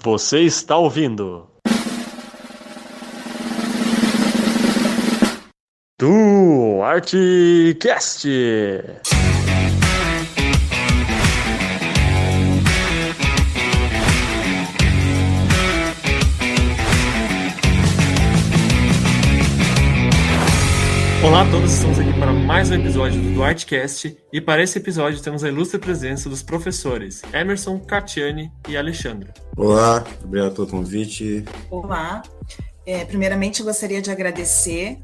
Você está ouvindo do Artcast. Olá a todos, estamos aqui para mais um episódio do Artcast e para esse episódio temos a ilustre presença dos professores Emerson, Catiane e Alexandra. Olá, obrigado pelo convite. Olá, primeiramente eu gostaria de agradecer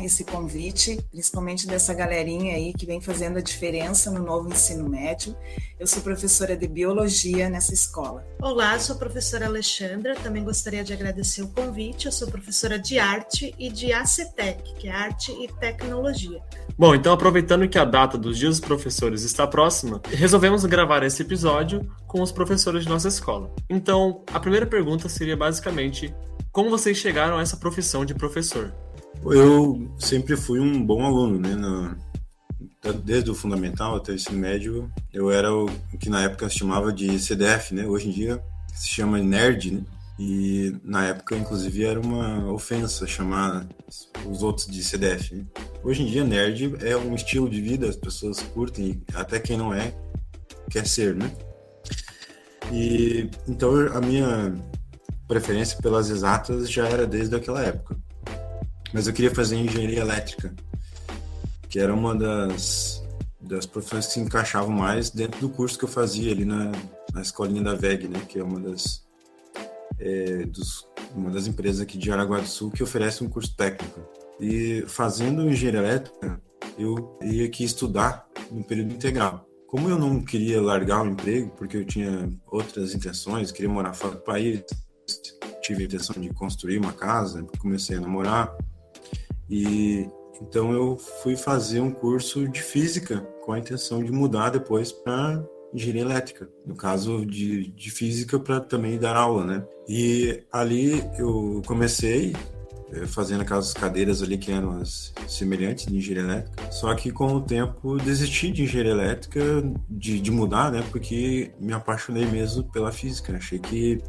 esse convite, principalmente dessa galerinha aí que vem fazendo a diferença no novo ensino médio. Eu sou professora de Biologia nessa escola. Olá, sou a professora Alexandra, também gostaria de agradecer o convite. Eu sou professora de Arte e de ACTEC, que é Arte e Tecnologia. Bom, então aproveitando que a data dos Dias dos Professores está próxima, resolvemos gravar esse episódio com os professores de nossa escola. Então, a primeira pergunta seria basicamente: como vocês chegaram a essa profissão de professor? Eu sempre fui um bom aluno, né? Desde o fundamental até o ensino médio, eu era o que na época se chamava de CDF, né? Hoje em dia se chama nerd, né? E na época, inclusive, era uma ofensa chamar os outros de CDF, né? Hoje em dia, nerd é um estilo de vida, as pessoas curtem, até quem não é, quer ser, né? E então a minha preferência pelas exatas já era desde aquela época. Mas eu queria fazer engenharia elétrica, que era uma das profissões que se encaixavam mais dentro do curso que eu fazia ali na escolinha da VEG, né? Que é uma das empresas aqui de Jaraguá do Sul que oferece um curso técnico. E fazendo engenharia elétrica, eu ia aqui estudar no período integral. Como eu não queria largar o emprego, porque eu tinha outras intenções, queria morar fora do país, tive a intenção de construir uma casa, comecei a namorar, e então eu fui fazer um curso de física com a intenção de mudar depois para engenharia elétrica, no caso de física para também dar aula, né? E ali eu comecei fazendo aquelas cadeiras ali que eram as semelhantes de engenharia elétrica, só que com o tempo desisti de engenharia elétrica, de mudar, né? Porque me apaixonei mesmo pela física, achei que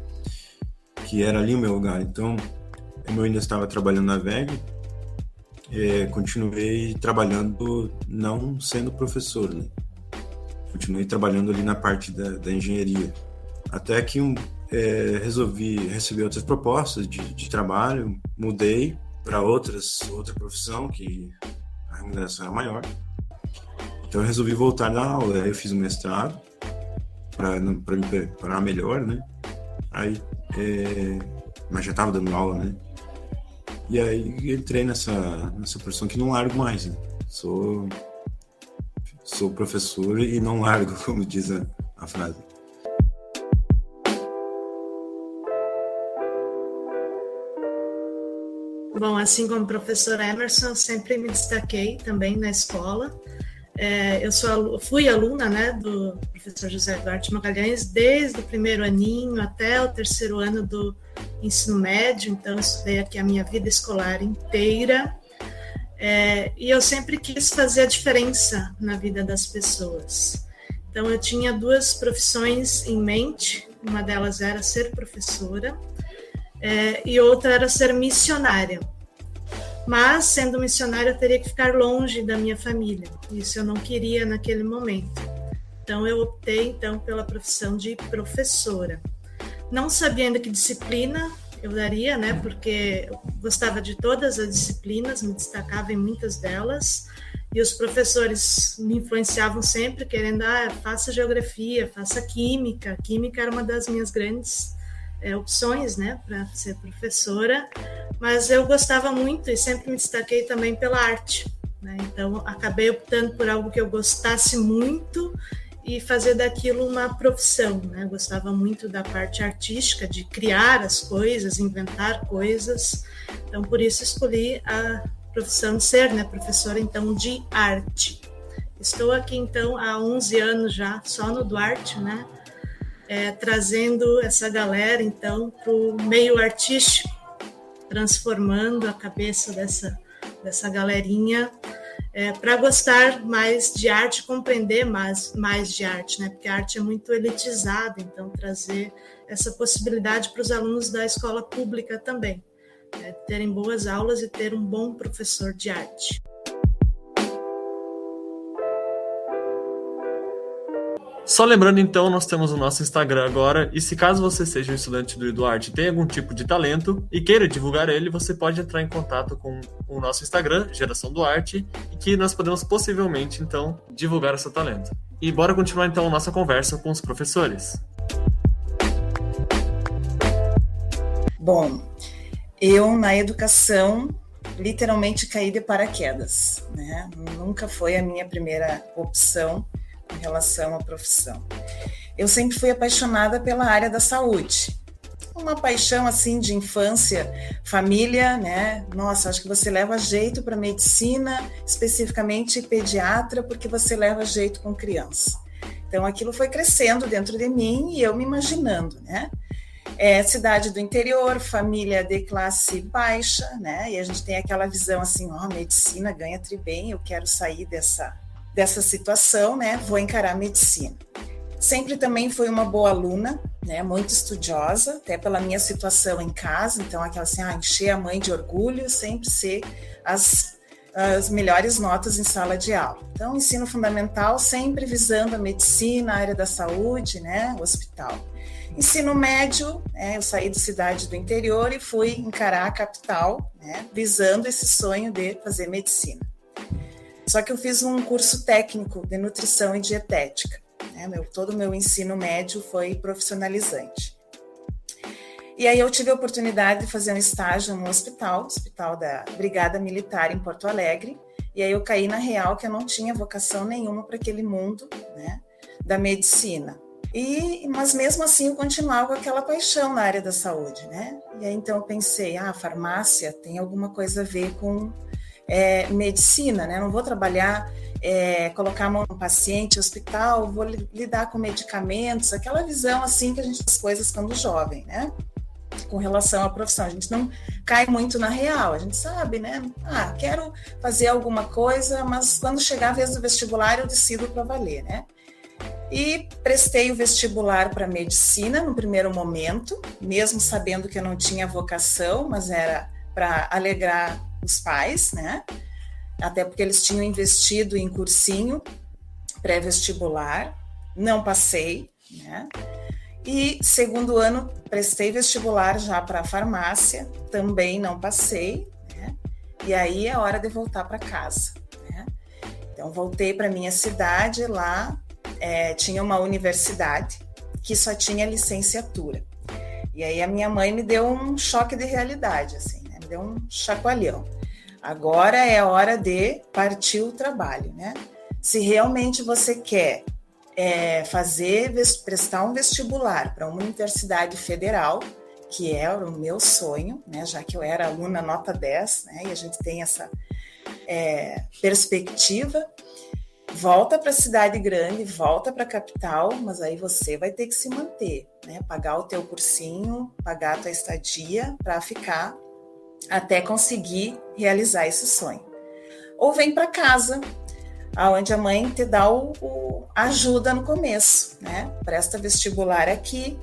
era ali o meu lugar. Então, eu ainda estava trabalhando na VEG, continuei trabalhando não sendo professor, né? Continuei trabalhando ali na parte da engenharia. Até que resolvi receber outras propostas de trabalho, mudei para outra profissão, que a remuneração era maior. Então, eu resolvi voltar da aula. Eu fiz um mestrado para me preparar melhor, né? Aí, mas já estava dando aula, né? E aí entrei nessa profissão que não largo mais, né? Sou professor e não largo, como diz a frase. Bom, assim como o professor Emerson, eu sempre me destaquei também na escola. Eu fui aluna, né, do professor José Duarte Magalhães desde o primeiro aninho até o terceiro ano do ensino médio, então eu estudei aqui a minha vida escolar inteira, e eu sempre quis fazer a diferença na vida das pessoas. Então eu tinha duas profissões em mente, uma delas era ser professora, e outra era ser missionária. Mas, sendo missionária, eu teria que ficar longe da minha família. Isso eu não queria naquele momento. Então, eu optei pela profissão de professora. Não sabia ainda que disciplina eu daria, né? Porque eu gostava de todas as disciplinas, me destacava em muitas delas. E os professores me influenciavam sempre, querendo, faça geografia, faça química. Química era uma das minhas grandes opções, né, para ser professora, mas eu gostava muito e sempre me destaquei também pela arte, né? Então acabei optando por algo que eu gostasse muito e fazer daquilo uma profissão, né? Eu gostava muito da parte artística, de criar as coisas, inventar coisas, então por isso escolhi a profissão de ser, né, professora então de arte. Estou aqui então há 11 anos já, só no Duarte, né? Trazendo essa galera, então, para o meio artístico, transformando a cabeça dessa galerinha para gostar mais de arte, compreender mais de arte, né? Porque a arte é muito elitizada, então trazer essa possibilidade para os alunos da escola pública também, terem boas aulas e ter um bom professor de arte. Só lembrando, então, nós temos o nosso Instagram agora, e se caso você seja um estudante do Eduarte e tenha algum tipo de talento e queira divulgar ele, você pode entrar em contato com o nosso Instagram, Geração do Arte, e que nós podemos possivelmente, então, divulgar o seu talento. E bora continuar, então, a nossa conversa com os professores. Bom, eu na educação literalmente caí de paraquedas, né? Nunca foi a minha primeira opção em relação à profissão. Eu sempre fui apaixonada pela área da saúde. Uma paixão assim de infância, família, né? Nossa, acho que você leva jeito para medicina, especificamente pediatra, porque você leva jeito com criança. Então aquilo foi crescendo dentro de mim e eu me imaginando, né? Cidade do interior, família de classe baixa, né? E a gente tem aquela visão assim, medicina ganha tri bem, eu quero sair dessa situação, né? Vou encarar a medicina. Sempre também fui uma boa aluna, né? Muito estudiosa, até pela minha situação em casa, então aquela assim, encher a mãe de orgulho, sempre ser as melhores notas em sala de aula. Então, ensino fundamental, sempre visando a medicina, a área da saúde, né? O hospital. Ensino médio, eu saí da cidade do interior e fui encarar a capital, né? Visando esse sonho de fazer medicina. Só que eu fiz um curso técnico de nutrição e dietética. Todo o meu ensino médio foi profissionalizante. E aí eu tive a oportunidade de fazer um estágio no hospital da Brigada Militar em Porto Alegre, e aí eu caí na real que eu não tinha vocação nenhuma para aquele mundo, né, da medicina. Mas mesmo assim eu continuava com aquela paixão na área da saúde, né? E aí então eu pensei, a farmácia tem alguma coisa a ver com medicina, né? Não vou trabalhar, colocar a mão no paciente, hospital, vou lidar com medicamentos, aquela visão assim que a gente faz coisas quando jovem, né? Com relação à profissão, a gente não cai muito na real, a gente sabe, né? Quero fazer alguma coisa, mas quando chegar a vez do vestibular eu decido para valer, né? E prestei o vestibular para medicina no primeiro momento, mesmo sabendo que eu não tinha vocação, mas era para alegrar os pais, né? Até porque eles tinham investido em cursinho pré-vestibular, não passei, né? E segundo ano prestei vestibular já para farmácia, também não passei, né? E aí é hora de voltar para casa, né? Então voltei para minha cidade, lá tinha uma universidade que só tinha licenciatura. E aí a minha mãe me deu um choque de realidade, assim, né? Me deu um chacoalhão. Agora é hora de partir o trabalho, né? Se realmente você quer prestar um vestibular para uma universidade federal, que era o meu sonho, né? Já que eu era aluna nota 10, né? E a gente tem essa perspectiva, volta para a cidade grande, volta para a capital, mas aí você vai ter que se manter, né? Pagar o teu cursinho, pagar a tua estadia para ficar até conseguir realizar esse sonho. Ou vem para casa, onde a mãe te dá ajuda no começo, né? Presta vestibular aqui,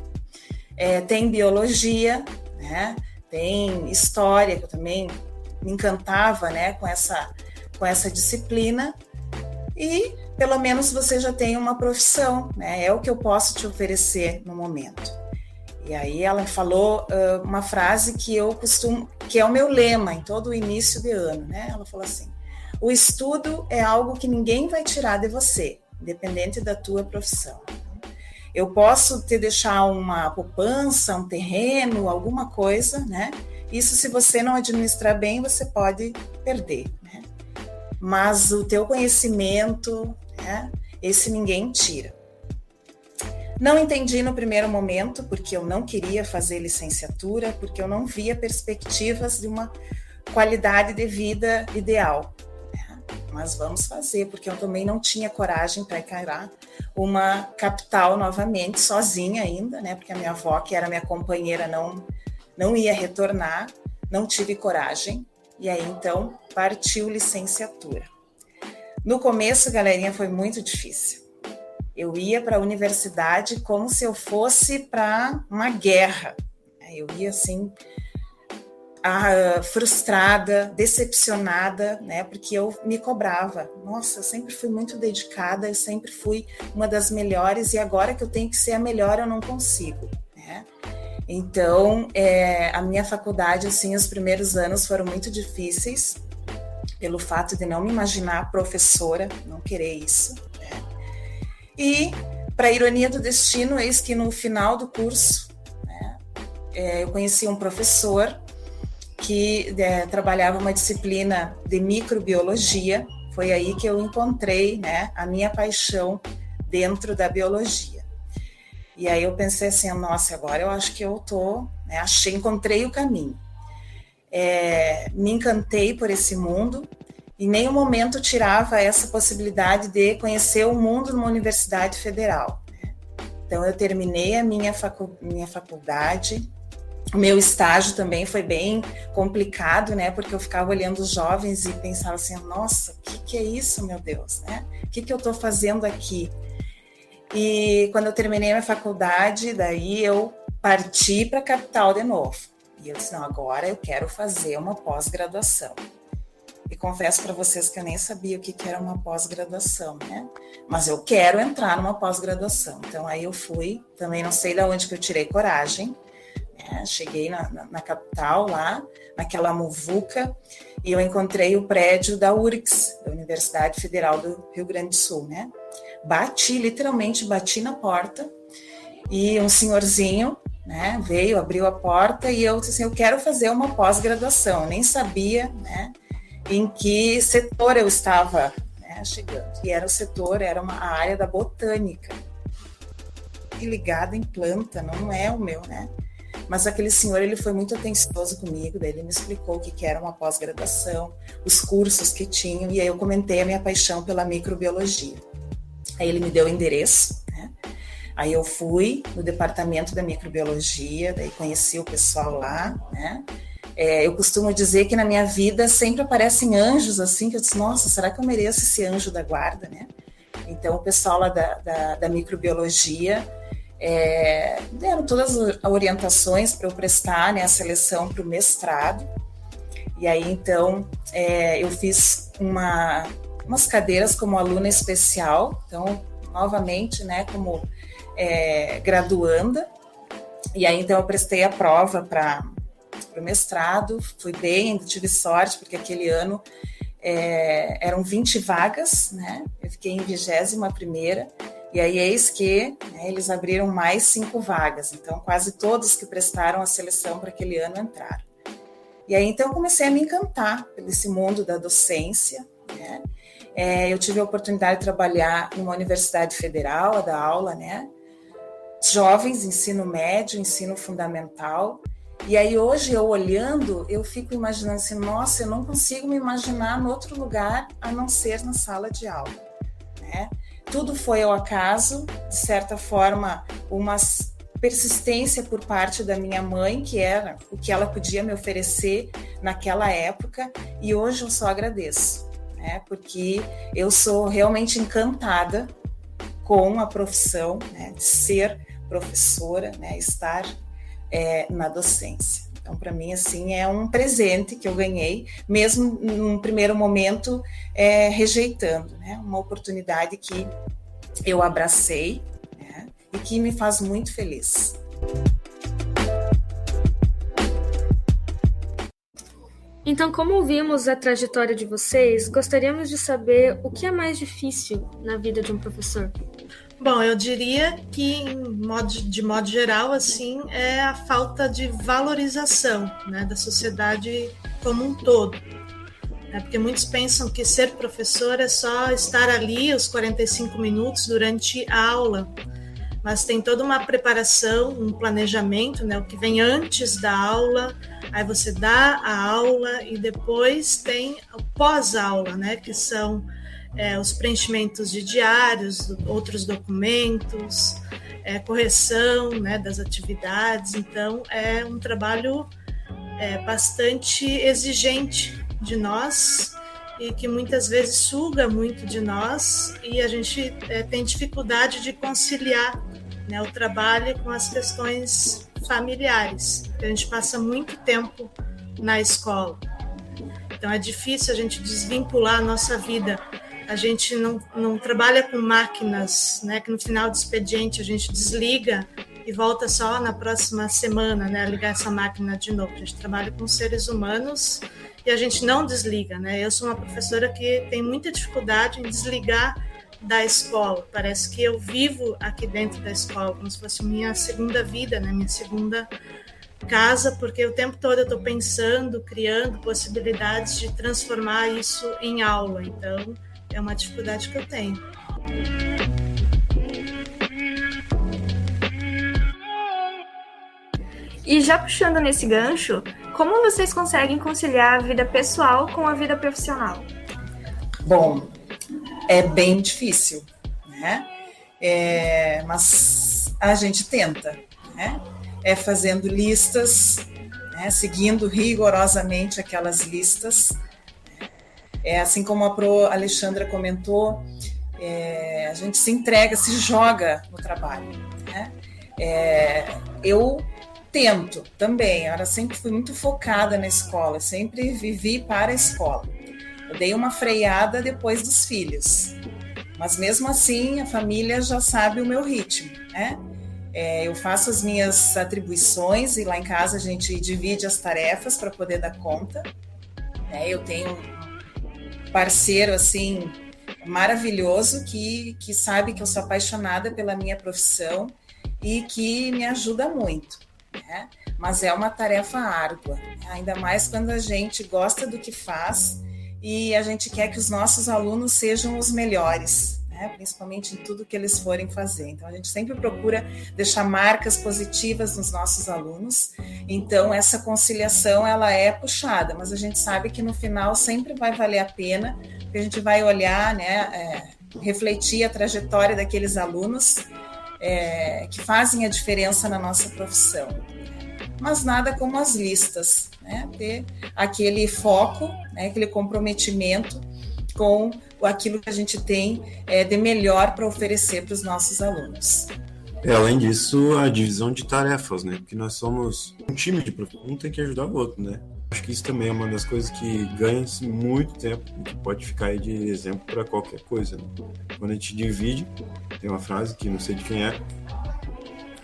tem biologia, né? Tem história, que eu também me encantava, né? com essa disciplina, e pelo menos você já tem uma profissão, né? É o que eu posso te oferecer no momento. E aí ela falou uma frase que é o meu lema em todo o início de ano, né? Ela falou assim: o estudo é algo que ninguém vai tirar de você, independente da tua profissão. Eu posso te deixar uma poupança, um terreno, alguma coisa, né? Isso, se você não administrar bem, você pode perder, né? Mas o teu conhecimento, né? Esse ninguém tira. Não entendi no primeiro momento, porque eu não queria fazer licenciatura, porque eu não via perspectivas de uma qualidade de vida ideal. Mas vamos fazer, porque eu também não tinha coragem para encarar uma capital novamente, sozinha ainda, né? Porque a minha avó, que era minha companheira, não ia retornar, não tive coragem. E aí, então, partiu licenciatura. No começo, galerinha, foi muito difícil. Eu ia para a universidade como se eu fosse para uma guerra. Eu ia assim, frustrada, decepcionada, né? Porque eu me cobrava. Nossa, eu sempre fui muito dedicada, eu sempre fui uma das melhores e agora que eu tenho que ser a melhor, eu não consigo, né? Então, a minha faculdade, assim, os primeiros anos foram muito difíceis pelo fato de não me imaginar professora, não querer isso, né? E, para ironia do destino, eis que no final do curso, né, eu conheci um professor que trabalhava uma disciplina de microbiologia. Foi aí que eu encontrei, né, a minha paixão dentro da biologia. E aí eu pensei assim, nossa, agora eu acho que eu tô, né, encontrei o caminho. Me encantei por esse mundo, em nenhum momento tirava essa possibilidade de conhecer o mundo numa universidade federal, né? Então eu terminei a minha faculdade. O meu estágio também foi bem complicado, né? Porque eu ficava olhando os jovens e pensava assim, nossa, o que é isso, meu Deus, né? O que eu estou fazendo aqui? E quando eu terminei a minha faculdade, daí eu parti para a capital de novo. E eu disse, não, agora eu quero fazer uma pós-graduação. E confesso para vocês que eu nem sabia o que era uma pós-graduação, né? Mas eu quero entrar numa pós-graduação. Então aí eu fui, também não sei de onde que eu tirei coragem, né? Cheguei na capital lá, naquela muvuca, e eu encontrei o prédio da URGS, da Universidade Federal do Rio Grande do Sul, né? Literalmente bati na porta, e um senhorzinho, né, veio, abriu a porta, e eu disse assim, eu quero fazer uma pós-graduação. Eu nem sabia, né, em que setor eu estava, né, chegando. E era a área da botânica. E ligada em planta, não é o meu, né? Mas aquele senhor, ele foi muito atencioso comigo, daí ele me explicou o que era uma pós-graduação, os cursos que tinham, e aí eu comentei a minha paixão pela microbiologia. Aí ele me deu o endereço, né? Aí eu fui no departamento da microbiologia, daí conheci o pessoal lá, né? Eu costumo dizer que na minha vida sempre aparecem anjos, assim, que eu disse, nossa, será que eu mereço esse anjo da guarda, né? Então, o pessoal lá da microbiologia deram todas as orientações para eu prestar, né, a seleção para o mestrado. E aí, então, eu fiz umas cadeiras como aluna especial, então, novamente, né, como graduanda. E aí, então, eu prestei a prova para o mestrado, fui bem, tive sorte, porque aquele ano eram 20 vagas, né? Eu fiquei em 21ª, e aí eis que, né, eles abriram mais 5 vagas, então quase todos que prestaram a seleção para aquele ano entraram. E aí então eu comecei a me encantar por esse mundo da docência, né? Eu tive a oportunidade de trabalhar numa universidade federal, a dar aula, né? Jovens, ensino médio, ensino fundamental. E aí hoje eu olhando, eu fico imaginando assim, nossa, eu não consigo me imaginar em outro lugar a não ser na sala de aula, né? Tudo foi ao acaso, de certa forma, uma persistência por parte da minha mãe, que era o que ela podia me oferecer naquela época, e hoje eu só agradeço, né? Porque eu sou realmente encantada com a profissão, né, de ser professora, né, estar na docência. Então, para mim, assim, é um presente que eu ganhei, mesmo num primeiro momento rejeitando, né? Uma oportunidade que eu abracei, né? E que me faz muito feliz. Então, como ouvimos a trajetória de vocês, gostaríamos de saber o que é mais difícil na vida de um professor. Bom, eu diria que, de modo geral, assim, é a falta de valorização, né, da sociedade como um todo. Porque muitos pensam que ser professor é só estar ali os 45 minutos durante a aula, mas tem toda uma preparação, um planejamento, né, o que vem antes da aula, aí você dá a aula e depois tem o pós-aula, né, que são os preenchimentos de diários, outros documentos, correção, né, das atividades. Então, é um trabalho bastante exigente de nós e que muitas vezes suga muito de nós e a gente tem dificuldade de conciliar, né, o trabalho com as questões familiares. A gente passa muito tempo na escola, então é difícil a gente desvincular a nossa vida. A gente não trabalha com máquinas, né, que no final do expediente a gente desliga e volta só na próxima semana, né, a ligar essa máquina de novo. A gente trabalha com seres humanos e a gente não desliga, né? Eu sou uma professora que tem muita dificuldade em desligar da escola. Parece que eu vivo aqui dentro da escola, como se fosse minha segunda vida, né? Minha segunda casa, porque o tempo todo eu estou pensando, criando possibilidades de transformar isso em aula. Então, é uma dificuldade que eu tenho. E já puxando nesse gancho, como vocês conseguem conciliar a vida pessoal com a vida profissional? Bom, é bem difícil, né? Mas a gente tenta, né? Fazendo listas, né? Seguindo rigorosamente aquelas listas. Assim como a Pro Alexandra comentou, a gente se entrega, se joga no trabalho, né? Eu tento também, eu sempre fui muito focada na escola, sempre vivi para a escola. Eu dei uma freada depois dos filhos, mas mesmo assim a família já sabe o meu ritmo, né? Eu faço as minhas atribuições e lá em casa a gente divide as tarefas para poder dar conta. Eu tenho um parceiro assim maravilhoso que sabe que eu sou apaixonada pela minha profissão e que me ajuda muito, né? Mas é uma tarefa árdua, ainda mais quando a gente gosta do que faz e a gente quer que os nossos alunos sejam os melhores, né? Principalmente em tudo que eles forem fazer. Então, a gente sempre procura deixar marcas positivas nos nossos alunos. Então, essa conciliação, ela é puxada, mas a gente sabe que no final sempre vai valer a pena, porque a gente vai olhar, né, refletir a trajetória daqueles alunos que fazem a diferença na nossa profissão. Mas nada como as listas, né? Ter aquele foco, né? Aquele comprometimento com aquilo que a gente tem de melhor para oferecer para os nossos alunos. Além disso, a divisão de tarefas, né? Porque nós somos um time de professores, um tem que ajudar o outro, né? Acho que isso também é uma das coisas que ganha-se muito tempo e que pode ficar aí de exemplo para qualquer coisa, né? Quando a gente divide, tem uma frase que não sei de quem é,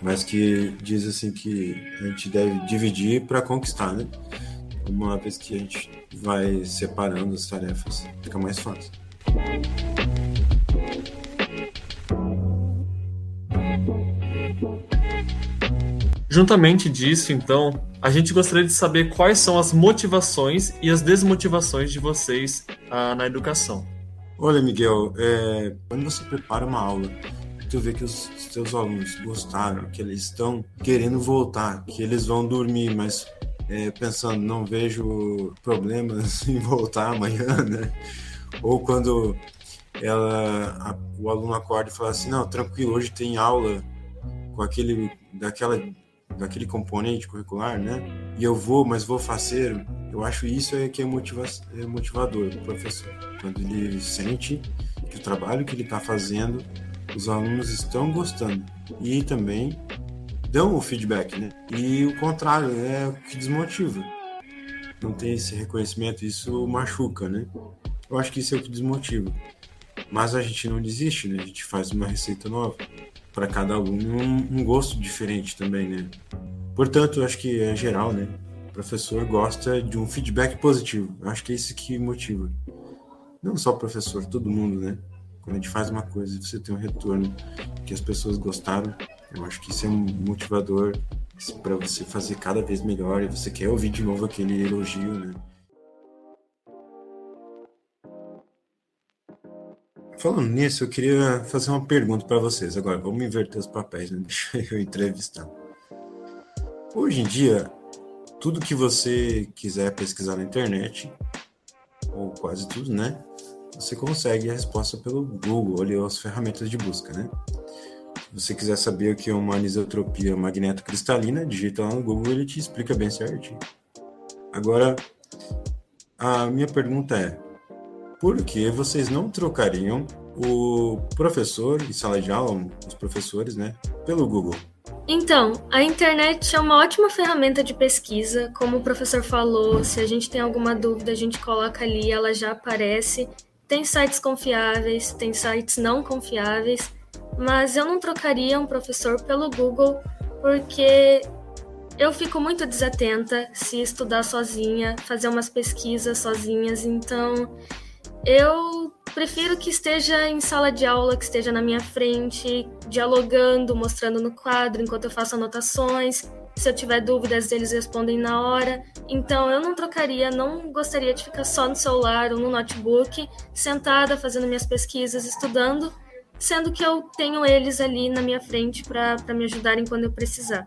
mas que diz assim que a gente deve dividir para conquistar, né? Uma vez que a gente vai separando as tarefas, fica mais fácil. Juntamente disso, então, a gente gostaria de saber quais são as motivações e as desmotivações de vocês na educação. Olha, Miguel, quando você prepara uma aula, tu vê que os teus alunos gostaram, que eles estão querendo voltar, que eles vão dormir, mas pensando, não vejo problemas em voltar amanhã, né? Ou quando o aluno acorda e fala assim, não, tranquilo, hoje tem aula com daquele componente curricular, né? E eu vou, mas vou faceiro. Eu acho isso que é motivador do professor. Quando ele sente que o trabalho que ele está fazendo, os alunos estão gostando. E também dão o feedback, né? E o contrário, é o que desmotiva. Não tem esse reconhecimento, isso machuca, né? Eu acho que isso é o que desmotiva. Mas a gente não desiste, né? A gente faz uma receita nova. Para cada aluno, um gosto diferente também, né? Portanto, eu acho que é geral, né? O professor gosta de um feedback positivo. Eu acho que é isso que motiva. Não só o professor, todo mundo, né? Quando a gente faz uma coisa e você tem um retorno que as pessoas gostaram, eu acho que isso é um motivador para você fazer cada vez melhor e você quer ouvir de novo aquele elogio, né? Falando nisso, eu queria fazer uma pergunta para vocês. Agora, vamos inverter os papéis, né? Deixa eu entrevistar. Hoje em dia, tudo que você quiser pesquisar na internet, ou quase tudo, né? Você consegue a resposta pelo Google, ali as ferramentas de busca, né? Se você quiser saber o que é uma anisotropia magnetocristalina, digita lá no Google, ele te explica bem certinho. Agora, a minha pergunta é, por que vocês não trocariam o professor em sala de aula, os professores, né, pelo Google? Então, a internet é uma ótima ferramenta de pesquisa. Como o professor falou, se a gente tem alguma dúvida, a gente coloca ali, ela já aparece. Tem sites confiáveis, tem sites não confiáveis, mas eu não trocaria um professor pelo Google, porque eu fico muito desatenta se estudar sozinha, fazer umas pesquisas sozinhas, então eu prefiro que esteja em sala de aula, que esteja na minha frente, dialogando, mostrando no quadro enquanto eu faço anotações. Se eu tiver dúvidas, eles respondem na hora. Então, eu não trocaria, não gostaria de ficar só no celular ou no notebook, sentada, fazendo minhas pesquisas, estudando, sendo que eu tenho eles ali na minha frente para me ajudarem quando eu precisar.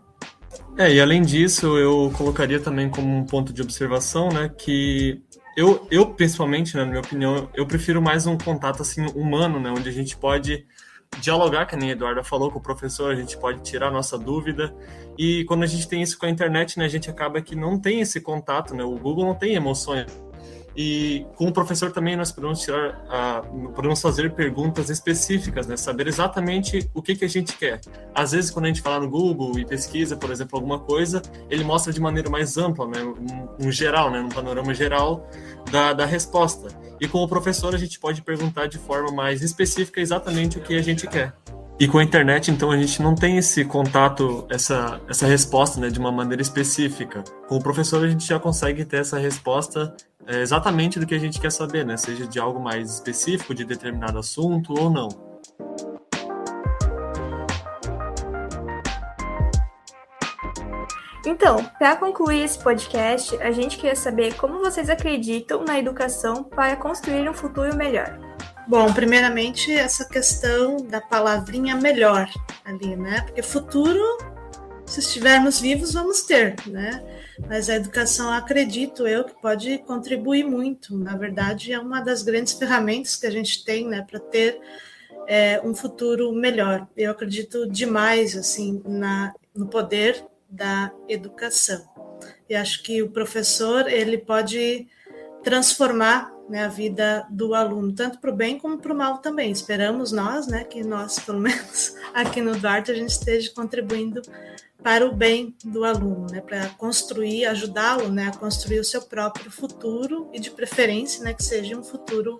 E além disso, eu colocaria também como um ponto de observação, né, que eu principalmente, né, na minha opinião, eu prefiro mais um contato assim humano, né, onde a gente pode dialogar, que nem a Eduarda falou, com o professor, a gente pode tirar a nossa dúvida, e quando a gente tem isso com a internet, né, a gente acaba que não tem esse contato, né, o Google não tem emoções. E com o professor também nós podemos fazer perguntas específicas, né? Saber exatamente o que a gente quer. Às vezes, quando a gente fala no Google e pesquisa, por exemplo, alguma coisa, ele mostra de maneira mais ampla, né? Um geral, né? Um panorama geral da resposta. E com o professor a gente pode perguntar de forma mais específica exatamente o que a gente quer. E com a internet, então, a gente não tem esse contato, essa resposta, né, de uma maneira específica. Com o professor, a gente já consegue ter essa resposta exatamente do que a gente quer saber, né? Seja de algo mais específico, de determinado assunto ou não. Então, para concluir esse podcast, a gente queria saber como vocês acreditam na educação para construir um futuro melhor. Bom, primeiramente, essa questão da palavrinha melhor ali, né? Porque futuro, se estivermos vivos, vamos ter, né? Mas a educação, acredito eu, que pode contribuir muito. Na verdade, é uma das grandes ferramentas que a gente tem, né, para ter um futuro melhor. Eu acredito demais, assim, no poder da educação. E acho que o professor, ele pode transformar, né, a vida do aluno, tanto para o bem como para o mal também. Esperamos nós, né, que nós, pelo menos aqui no Duarte, a gente esteja contribuindo para o bem do aluno, né, para construir, ajudá-lo, né, a construir o seu próprio futuro e, de preferência, né, que seja um futuro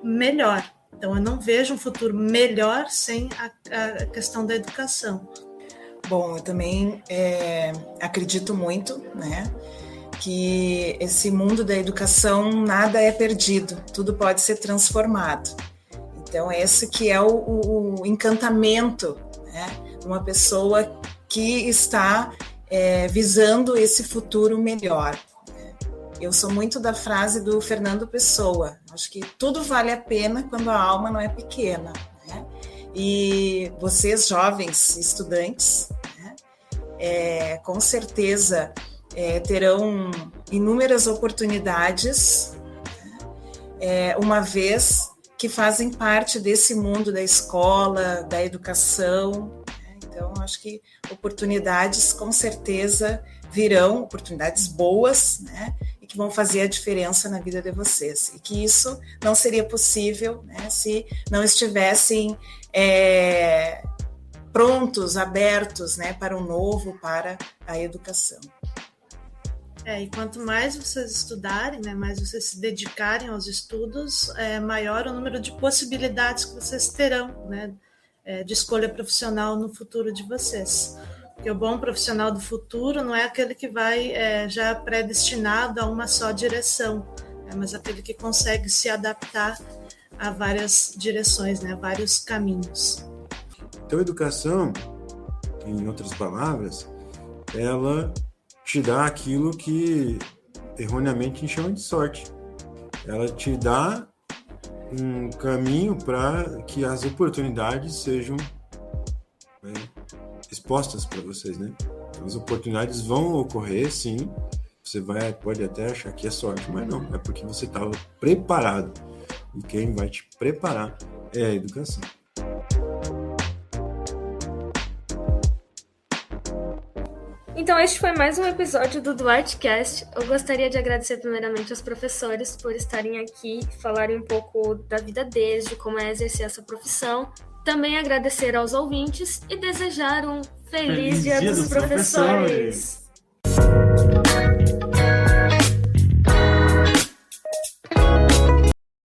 melhor. Então, eu não vejo um futuro melhor sem a questão da educação. Bom, eu também acredito muito, né, que esse mundo da educação, nada é perdido, tudo pode ser transformado. Então, esse que é o encantamento, né, de uma pessoa que está visando esse futuro melhor. Eu sou muito da frase do Fernando Pessoa, acho que tudo vale a pena quando a alma não é pequena, né? E vocês, jovens estudantes, né, com certeza terão inúmeras oportunidades, uma vez que fazem parte desse mundo da escola, da educação. Então, acho que oportunidades com certeza virão, oportunidades boas, né, e que vão fazer a diferença na vida de vocês. E que isso não seria possível, né, se não estivessem prontos, abertos, né, para o novo, para a educação. E quanto mais vocês estudarem, né, mais vocês se dedicarem aos estudos, maior o número de possibilidades que vocês terão, né, de escolha profissional no futuro de vocês. Porque o bom profissional do futuro não é aquele que vai já predestinado a uma só direção, mas aquele que consegue se adaptar a várias direções, né, vários caminhos. Então, a educação, em outras palavras, ela te dá aquilo que erroneamente a gente chama de sorte. Ela te dá um caminho para que as oportunidades sejam expostas para vocês, né? Então, as oportunidades vão ocorrer, sim. Você pode até achar que é sorte, mas não. É porque você estava preparado. E quem vai te preparar é a educação. Então, este foi mais um episódio do DuarteCast. Eu gostaria de agradecer primeiramente aos professores por estarem aqui, falarem um pouco da vida deles, de como é exercer essa profissão. Também agradecer aos ouvintes e desejar um feliz Dia dos Professores!